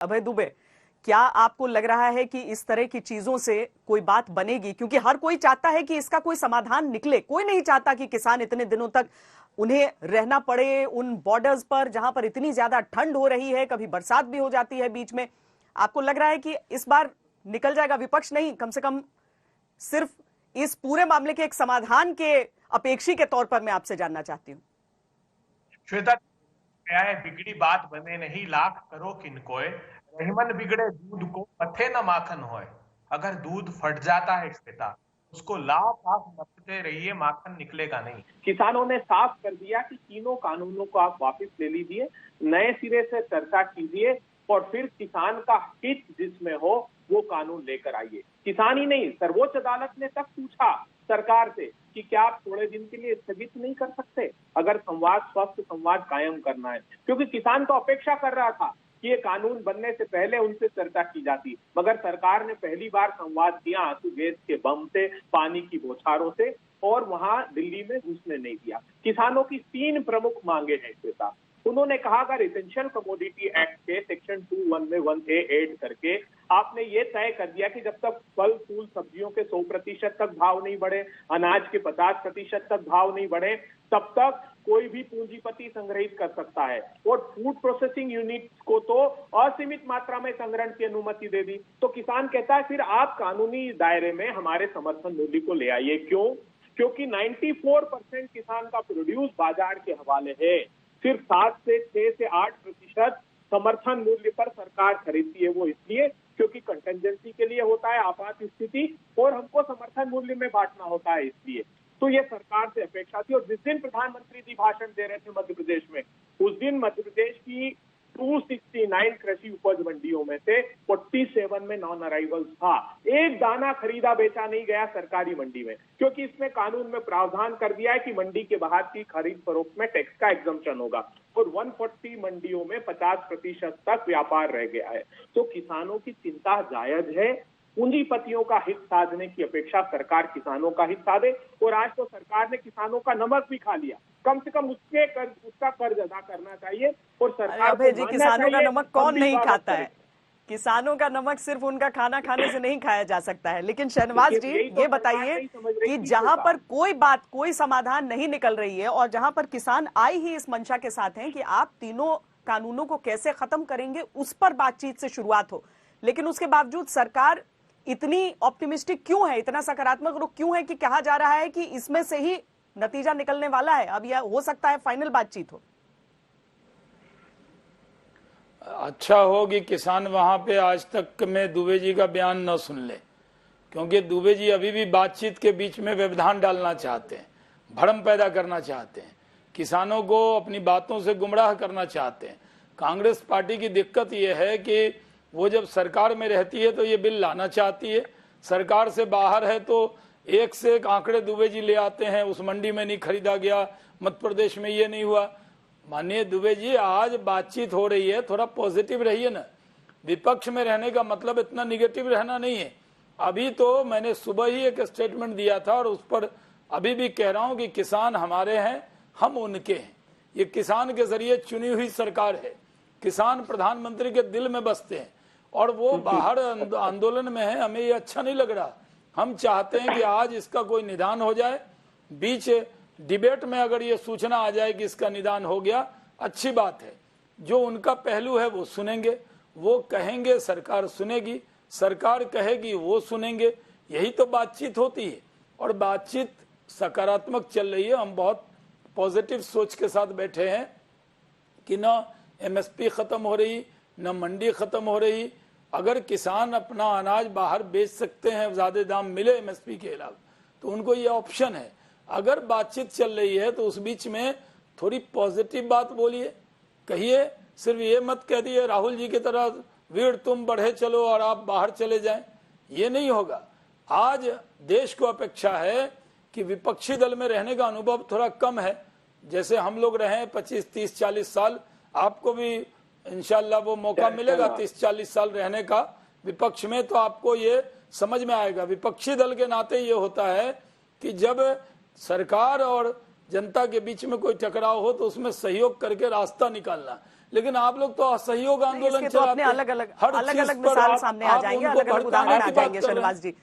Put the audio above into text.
अभय दुबे, क्या आपको लग रहा है कि इस तरह की चीजों से कोई बात बनेगी? क्योंकि हर कोई चाहता है कि इसका कोई समाधान निकले। कोई नहीं चाहता कि किसान इतने दिनों तक उन्हें रहना पड़े उन बॉर्डर्स पर जहां पर इतनी ज्यादा ठंड हो रही है, कभी बरसात भी हो जाती है बीच में। आपको लग रहा है कि इस बार निकल जाएगा? विपक्ष नहीं, कम से कम सिर्फ इस पूरे मामले के एक समाधान के अपेक्षी के तौर पर मैं आपसे जानना चाहती हूँ। श्वेता, क्या है, बिगड़ी बात बने नहीं, लाख करो किनकोय, रहीमन बिगड़े दूध को पथे न माखन होए। अगर दूध फट जाता है श्वेता, उसको लाख आप मथते रहिए, माखन निकलेगा नहीं। किसानों ने साफ कर दिया कि तीनों कानूनों को आप वापस ले लीजिए, नए सिरे से चर्चा कीजिए और फिर किसान का हित जिसमें हो वो कानून लेकर आइए। किसान ही नहीं, सर्वोच्च अदालत ने तक पूछा सरकार से कि क्या आप थोड़े दिन के लिए स्थगित नहीं कर सकते, अगर संवाद, स्वस्थ संवाद कायम करना है। क्योंकि किसान तो अपेक्षा कर रहा था कि ये कानून बनने से पहले उनसे चर्चा की जाती, मगर सरकार ने पहली बार संवाद किया आंसू गैस के बम से, पानी की बौछारों से, और वहां दिल्ली में घुसने नहीं दिया। किसानों की 3 प्रमुख मांगे हैं श्वेता। उन्होंने कहा अगर एसेंशियल कमोडिटी एक्ट के सेक्शन 2(1) में 1A ऐड करके आपने ये तय कर दिया कि जब तक फल फूल सब्जियों के 100% तक भाव नहीं बढ़े, अनाज के 50% तक भाव नहीं बढ़े, तब तक कोई भी पूंजीपति संग्रहित कर सकता है, और फूड प्रोसेसिंग यूनिट को तो असीमित मात्रा में संग्रहण की अनुमति दे दी। तो किसान कहता है फिर आप कानूनी दायरे में हमारे समर्थन मूल्य को ले आइए। क्यों? क्योंकि 94% किसान का प्रोड्यूस बाजार के हवाले है, सिर्फ 7 से 6 से 8% समर्थन मूल्य पर सरकार खरीदती है। वो इसलिए क्योंकि कंटेंजेंसी के लिए होता है, आपात स्थिति, और हमको समर्थन मूल्य में बांटना होता है इसलिए। तो ये सरकार से अपेक्षा थी। और जिस दिन प्रधानमंत्री जी भाषण दे रहे थे मध्य प्रदेश में, उस दिन मध्य प्रदेश की 269 कृषि उपज मंडियों में से 47 में नॉन अराइवल्स था। एक दाना खरीदा बेचा नहीं गया सरकारी मंडी में, क्योंकि इसमें कानून में प्रावधान कर दिया है कि मंडी के बाहर की खरीद फरोख्त में टैक्स का एग्जम्पशन होगा, और 140 मंडियों में 50% तक व्यापार रह गया है। तो किसानों की चिंता जायज है। पूंजीपतियों का हित साधने की अपेक्षा सरकार किसानों का हित साधे, और आज तो सरकार ने किसानों का नमक भी खा लिया। कम से कम उसका कर्ज अदा करना चाहिए। और सरकार अभय जी, किसानों का नमक कौन नहीं खाता है? किसानों का नमक सिर्फ उनका खाना खाने से नहीं खाया जा सकता है। लेकिन शहनवाज जी, ये बताइए कि जहां पर कोई बात, कोई समाधान नहीं निकल रही है, और जहां पर किसान आई ही इस मंशा के साथ हैं कि आप तीनों कानूनों को कैसे खत्म करेंगे, उस पर बातचीत से शुरुआत हो, लेकिन उसके बावजूद सरकार इतनी ऑप्टिमिस्टिक क्यों है, इतना सकारात्मक रुख क्यों है कि कहा जा रहा है कि इसमें से ही नतीजा निकलने वाला है? अब यह हो सकता है फाइनल बातचीत हो। अच्छा हो कि किसान वहां पे आज तक में दुबे जी का बयान न सुन ले, क्योंकि दुबे जी अभी भी बातचीत के बीच में व्यवधान डालना चाहते हैं, भ्रम पैदा करना चाहते हैं, किसानों को अपनी बातों से गुमराह करना चाहते हैं। कांग्रेस पार्टी की दिक्कत यह है कि वो जब सरकार में रहती है तो ये बिल लाना चाहती है, सरकार से बाहर है तो एक से एक आंकड़े दुबे जी ले आते हैं, उस मंडी में नहीं खरीदा गया, मध्य प्रदेश में ये नहीं हुआ। माननीय दुबे जी, आज बातचीत हो रही है, थोड़ा पॉजिटिव रहिए ना। विपक्ष में रहने का मतलब इतना निगेटिव रहना नहीं है। अभी तो मैंने सुबह ही एक स्टेटमेंट दिया था, और उस पर अभी भी कह रहा हूं कि किसान हमारे हैं, हम उनके हैं। ये किसान के जरिए चुनी हुई सरकार है, किसान प्रधानमंत्री के दिल में बसते हैं, और वो बाहर आंदोलन में है। हमें ये अच्छा नहीं लग रहा। हम चाहते हैं कि आज इसका कोई निदान हो जाए। बीच डिबेट में अगर ये सूचना आ जाए कि इसका निदान हो गया, अच्छी बात है। जो उनका पहलू है वो सुनेंगे, वो कहेंगे, सरकार सुनेगी, सरकार कहेगी, वो सुनेंगे। यही तो बातचीत होती है, और बातचीत सकारात्मक चल रही है। हम बहुत पॉजिटिव सोच के साथ बैठे हैं कि न एमएसपी खत्म हो रही, न मंडी खत्म हो रही। अगर किसान अपना अनाज बाहर बेच सकते हैं, ज्यादा दाम मिले एमएसपी के अलावा, तो उनको ये ऑप्शन है। अगर बातचीत चल रही है तो उस बीच में थोड़ी पॉजिटिव बात बोलिए, कहिए। सिर्फ ये मत कह दिए राहुल जी की तरह, वीर तुम बढ़े चलो और आप बाहर चले जाएं। ये नहीं होगा। आज देश को अपेक्षा है कि विपक्षी दल में रहने का अनुभव थोड़ा कम है, जैसे हम लोग रहे 25, 30, 40 साल। आपको भी इंशाल्लाह वो मौका मिलेगा 30-40 साल रहने का विपक्ष में, तो आपको ये समझ में आएगा। विपक्षी दल के नाते ये होता है कि जब सरकार और जनता के बीच में कोई टकराव हो तो उसमें सहयोग करके रास्ता निकालना। लेकिन आप लोग तो असहयोग आंदोलन तो अपने अलग अलग मिसाल सामने आ जाएंगे, अलग अलग उदाहरण आ जाएंगे शहनवाज जी।